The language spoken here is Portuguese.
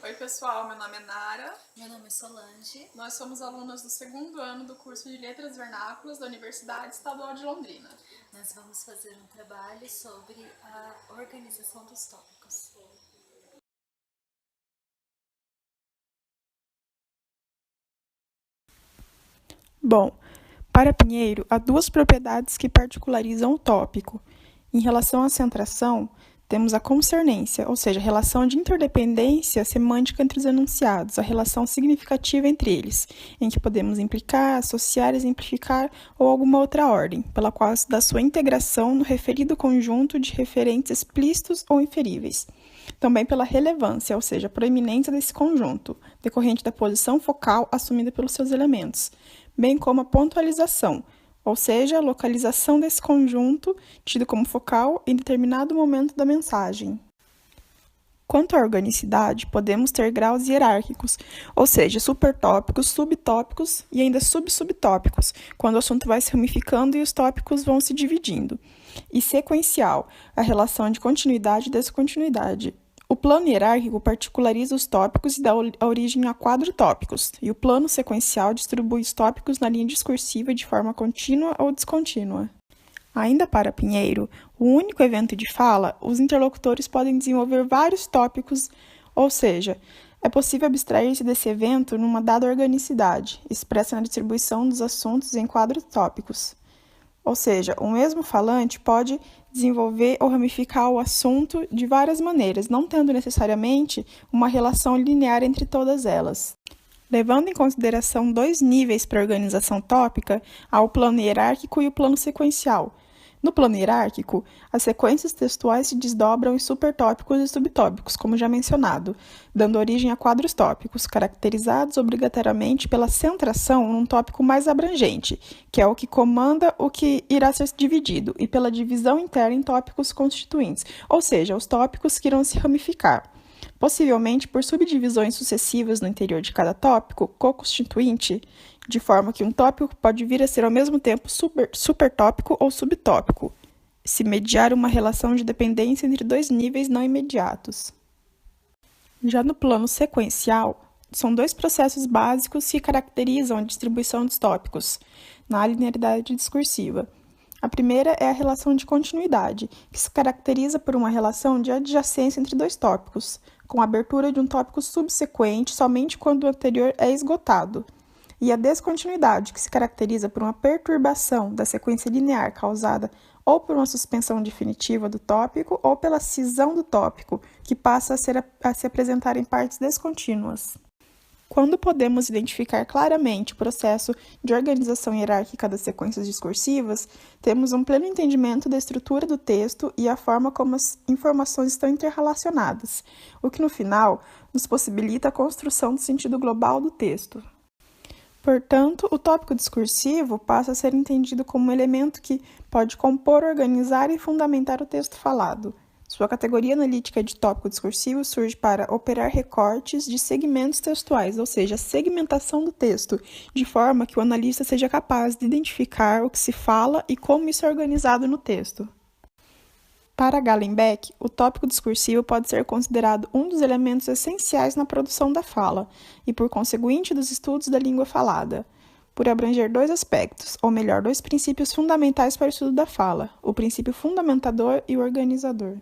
Oi pessoal, meu nome é Nara. Meu nome é Solange. Nós somos alunas do segundo ano do curso de Letras Vernáculas da Universidade Estadual de Londrina. Nós vamos fazer um trabalho sobre a organização dos tópicos. Bom, para Pinheiro, há duas propriedades que particularizam o tópico. Em relação à centração, temos a concernência, ou seja, a relação de interdependência semântica entre os enunciados, a relação significativa entre eles, em que podemos implicar, associar, exemplificar ou alguma outra ordem, pela qual se dá sua integração no referido conjunto de referentes explícitos ou inferíveis. Também pela relevância, ou seja, a proeminência desse conjunto, decorrente da posição focal assumida pelos seus elementos, bem como a pontualização, ou seja, a localização desse conjunto, tido como focal em determinado momento da mensagem. Quanto à organicidade, podemos ter graus hierárquicos, ou seja, supertópicos, subtópicos e ainda subsubtópicos, quando o assunto vai se ramificando e os tópicos vão se dividindo. E sequencial, a relação de continuidade e descontinuidade. O plano hierárquico particulariza os tópicos e dá origem a quadrotópicos, e o plano sequencial distribui os tópicos na linha discursiva de forma contínua ou descontínua. Ainda para Pinheiro, o único evento de fala, os interlocutores podem desenvolver vários tópicos, ou seja, é possível abstrair-se desse evento numa dada organicidade, expressa na distribuição dos assuntos em quadrotópicos. Ou seja, o mesmo falante pode desenvolver ou ramificar o assunto de várias maneiras, não tendo necessariamente uma relação linear entre todas elas. Levando em consideração dois níveis para a organização tópica, há o plano hierárquico e o plano sequencial. No plano hierárquico, as sequências textuais se desdobram em supertópicos e subtópicos, como já mencionado, dando origem a quadros tópicos, caracterizados obrigatoriamente pela centração num tópico mais abrangente, que é o que comanda o que irá ser dividido, e pela divisão interna em tópicos constituintes, ou seja, os tópicos que irão se ramificar. Possivelmente por subdivisões sucessivas no interior de cada tópico co-constituinte, de forma que um tópico pode vir a ser ao mesmo tempo supertópico ou subtópico, se mediar uma relação de dependência entre dois níveis não imediatos. Já no plano sequencial, são dois processos básicos que caracterizam a distribuição dos tópicos na linearidade discursiva. A primeira é a relação de continuidade, que se caracteriza por uma relação de adjacência entre dois tópicos, com a abertura de um tópico subsequente somente quando o anterior é esgotado. E a descontinuidade, que se caracteriza por uma perturbação da sequência linear causada ou por uma suspensão definitiva do tópico ou pela cisão do tópico, que passa a se apresentar em partes descontínuas. Quando podemos identificar claramente o processo de organização hierárquica das sequências discursivas, temos um pleno entendimento da estrutura do texto e a forma como as informações estão interrelacionadas, o que no final nos possibilita a construção do sentido global do texto. Portanto, o tópico discursivo passa a ser entendido como um elemento que pode compor, organizar e fundamentar o texto falado. Sua categoria analítica de tópico discursivo surge para operar recortes de segmentos textuais, ou seja, a segmentação do texto, de forma que o analista seja capaz de identificar o que se fala e como isso é organizado no texto. Para Gallenbeck, o tópico discursivo pode ser considerado um dos elementos essenciais na produção da fala e, por conseguinte, dos estudos da língua falada, por abranger dois aspectos, ou melhor, dois princípios fundamentais para o estudo da fala, o princípio fundamentador e o organizador.